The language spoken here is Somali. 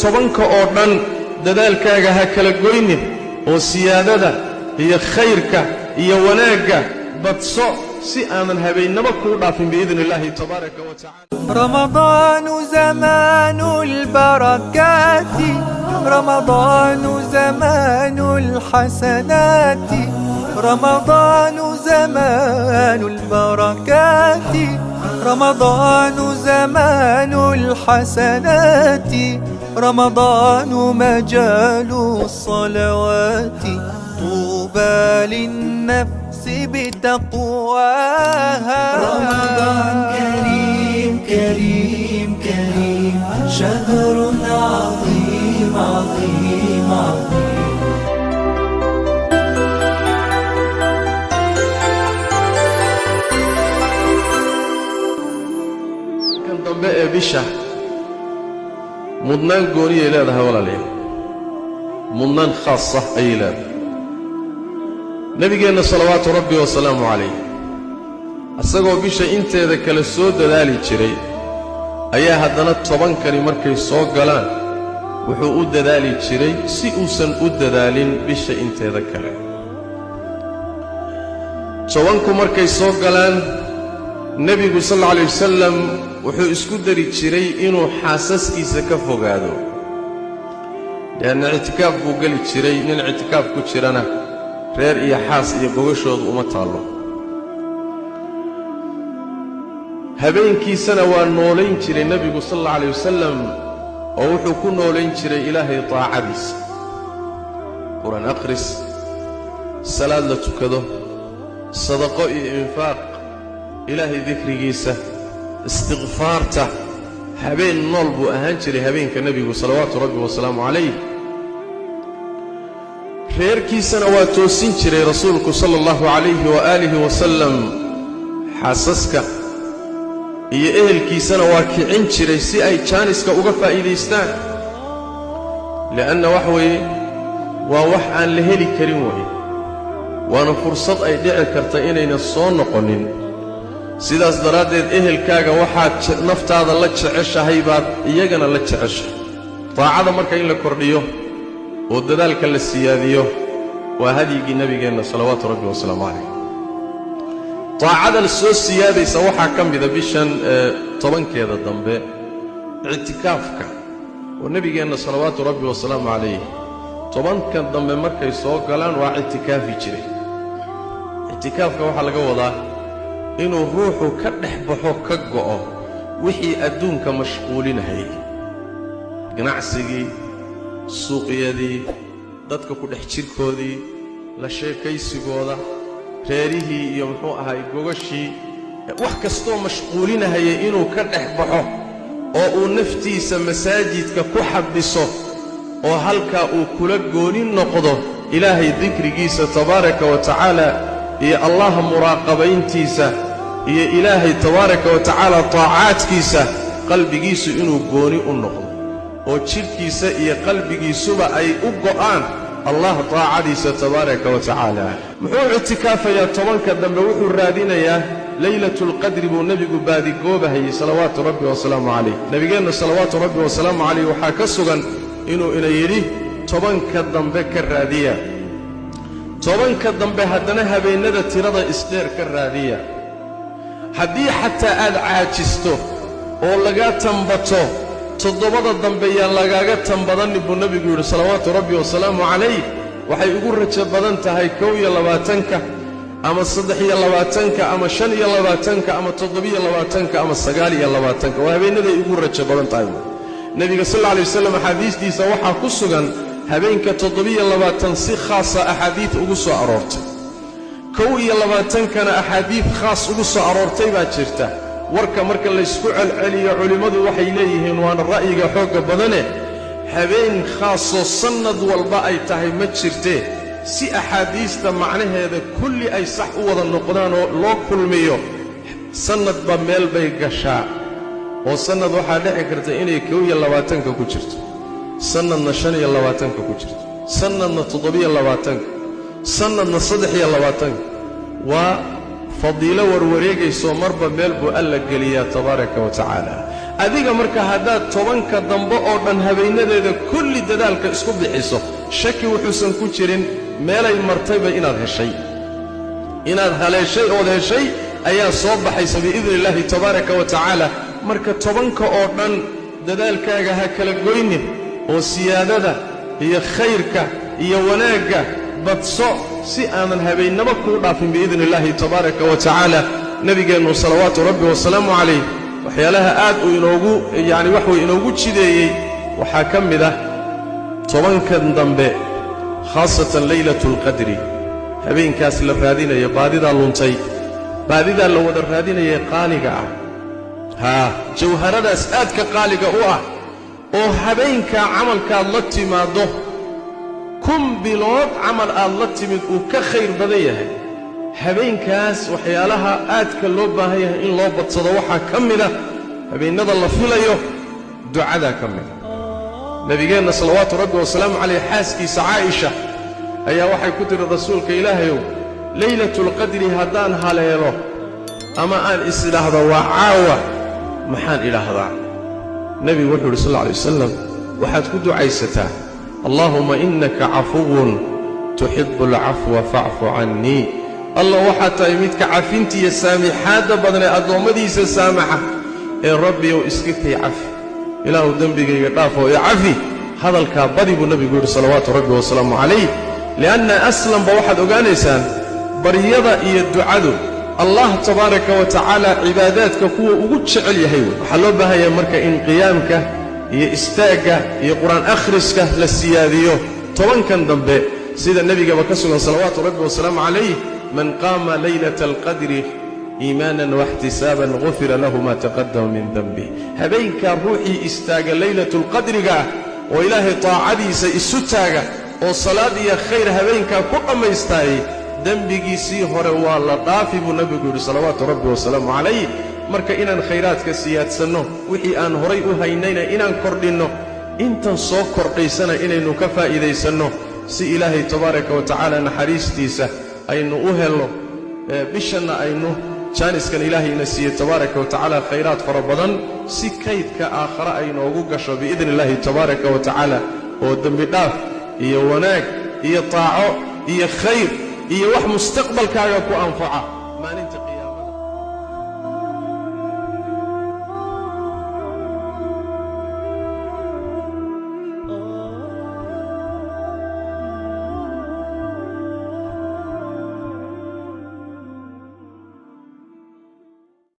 tobanka oo dhan dadaalkaaga ha kala goynin oo siyaadada iyo khayrka iyo wanaagga badso si aanan habeennaba kuu dhaafin biidni illaahi tabaaraka wa tacaala. رمضان زمان البركات رمضان زمان الحسنات رمضان زمان البركات رمضان زمان الحسنات رمضان مجال الصلوات طوبى للنفس بتقواها. رمضان كريم كريم كريم شهر عظيم عظيم عظيم. kan dambe ee bisha mudnaan gooniyay leedahay walaalayaal, mudnaan khaas ah ayay leedahay. nabigeenna salawaatu rabbi wasalaamu calayh asagoo bisha inteeda kale soo dadaali jiray ayaa haddana tobankani markay soo galaan wuxuu u dadaali jiray si uusan u dadaalin bisha inteeda kale. tobanku markay soo galaan nebigu sal alla alay wasalam wuxuu isku dari jiray inuu xaasaskiisa ka fogaado, leanna ictikaaf buu geli jiray. nin ictikaaf ku jirana reer iyo xaas iyo gogashoodu uma taallo. habeenkiisana waa noolayn jiray nebigu sal alla alay wasalam oo wuxuu ku noolayn jiray ilaahay taacadiisa, qur'aan akhris, salaad la tukado, sadaqo iyo infaaq, ilaahay dikrigiisa, istikfaarta. habeen nool buu ahaan jiray habeenka nebigu salawaatu rabbi wasalaamu calayh. reerkiisana waa toosin jiray rasuulku sala allahu calayhi waaalihi wasalam. xaasaska iyo ehelkiisana waa kicin jiray si ay jaaniska uga faa'iidaystaan, li'anna wax weeye waa wax aan la heli karin weeye, waana fursad ay dhici karta inayna soo noqonin. sidaas daraaddeed ehelkaaga waxaad naftaada la jeceshahay baad iyagana la jeceshahay. taacada marka in la kordhiyo oo dadaalka la siyaadiyo waa hadyigii nebigeenna salawaatu rabbi wasalaamu calayh. taacada soo siyaadaysa waxaa ka mida bishan tobankeeda dambe ictikaafka oo nebigeenna salawaatu rabbi wasalaamu calayh tobankan dambe markay soo galaan waa ictikaafi jiray. ictikaafka waxaa laga wadaa inuu ruuxu ka dhex baxo, ka go'o wixii adduunka mashquulinahayay, ganacsigii, suuqyadii, dadka ku dhex jirkoodii, la sheekaysigooda, reerihii iyo muxuu ahay gogashii, wax kastoo mashquulinahayay inuu ka dhex baxo oo uu naftiisa masaajidka ku xabiso oo halkaa uu kula gooni noqdo ilaahay dikrigiisa tabaaraka wa tacaala iyo allaha muraaqabayntiisa iyo ilaahay tabaaraka wa tacaala taacaadkiisa, qalbigiisu inuu gooni u noqdo oo jidhkiisa iyo qalbigiisuba ay u go'aan allah taacadiisa tabaaraka wa tacaala. muxuu ictikaafayaa tobanka dambe? wuxuu raadinayaa laylatulqadri buu nebigu baadigoobahayey salawaatu rabbi wasalaamu calayh. nebigeenna salawaatu rabbi wasalaamu calayh waxaa ka sugan inuu ina yidhi tobanka dambe ka raadiya, tobanka dambe haddana habeennada tirada isdheer ka raadiya. haddii xataa aad caajisto oo lagaa tambato toddobada dambe yaan lagaaga tambadanin buu nebigu yidhi salawaatu rabbi wasalaamu calayh. waxay ugu rajo badan tahay 21-ka ama 23-ka ama 25-ka ama 27-ka ama 29-ka. waa habeennaday ugu rajo badan tahay. nebiga sal alla alay wasalam axaadiistiisa waxaa ku sugan habeenka 27 si khaasa axaadiid ugu soo aroortay, 21-kana axaadiid khaas ugu soo aroortay baa jirta. warka marka laysku celceliyo culimmadu waxay leeyihiin waana ra'yiga xoogga badane, habeen khaasoo sannad walba ay tahay ma jirtee si axaadiista macnaheeda kulli ay sax u wada noqdaan oo loo kulmiyo. sannadba meel bay gashaa oo sannad waxaa dhici karta inay 21-ka ku jirto, sannadna 25-ka ku jirto, sannadna 27-ka, sannadna 23-ka. waa fadiilo warwareegaysoo marba meel buu alla geliyaa tabaaraka wa tacaala. adiga marka haddaad tobanka dambe oo dhan habeenadeeda kulli dadaalka isku bixiso shaki wuxuusan ku jirin meelay martayba inaad heshay inaad haleeshay ood heshay ayaa soo baxaysa biidni illaahi tabaaraka wa tacaala marka tobanka oo dhan dadaalkaaga ha kala goynin oo siyaadada iyo khayrka iyo wanaagga badso si aanan habeennimo kuu dhaafin biidni illaahi tabaaraka wa tacaala nebigeennu salawaatu rabbi wasalaamu calayh waxyaalaha aad uu inoogu wax way inoogu jideeyey waxaa ka mid ah tobankan dambe khaasatan laylatulqadri habeenkaas la raadinayo baadidaa luntay baadidaa la wada raadinaya qaaliga ah jawharadaas aadka qaaliga u ah oo habeenkaa camalkaad la timaaddo 1000 bilood camal aad la timid uu ka khayr badan yahay habeenkaas waxyaalaha aadka loo baahan yahay in loo badsado waxaa ka mida habeennada la filayo ducadaa ka mida nebigeenna salawaatu rabbi wasalaamu calayh xaaskiisa caaisha ayaa waxay ku tiri rasuulka ilaahayow laylatulqadri haddaan haleelo ama aan is-idhaahdo waa caawa maxaan idhaahdaa nebigu wuxuu yidhi sal alla alay wasalam waxaad ku ducaysataa allaahumma innaka cafuwun tuxibbu alcafwa facfu cannii allah waxaad tahay midka cafintiiyo saamixaadda badan ee addoommadiisa saamaxa ee rabbiyow iska kay cafi ilaahu dembigayga dhaafoo ee cafi hadalkaa badi buu nebigu yidhi salawaatu rabbi wasalaamu calayh li'anna aslanba waxaad ogaanaysaan baryada iyo ducadu allah tabaaraka wa tacaala cibaadaadka kuwa ugu jecel yahay wey waxaa loo baahan yahay marka in qiyaamka iyo istaagga iyo qur'aan akhriska la siyaadiyo tobankan dambe sida nebigaba ka sugan salawaatu rabbi wasalaamu calayh man qaama laylata alqadri iimaanan waxtisaaban gufira lahu maa taqaddama min denbih habeenkaa ruuxii istaaga laylatulqadriga ah oo ilaahay taacadiisa isu taaga oo salaad iyo khayr habeenkaa ku dhammaystaayey dembigiisii hore waa la dhaafi buu nebigu yidhi salawaatu rabbi wasalaamu calayh marka inaan khayraadka siyaadsanno wixii aan horay u haynayna inaan kordhinno intan soo kordhaysana inaynu ka faa'iidaysanno si ilaahay tabaaraka wa tacaala naxariistiisa aynu u helno bishanna aynu jaaniskan ilaahayna siiye tabaaraka wa tacaala khayraad fara badan si kaydka aakhare aynoogu gasho biidni illaahi tabaaraka wa tacaala oo dembi dhaaf iyo wanaag iyo taaco iyo khayr iyo wax mustaqbalkaaga ku anfaca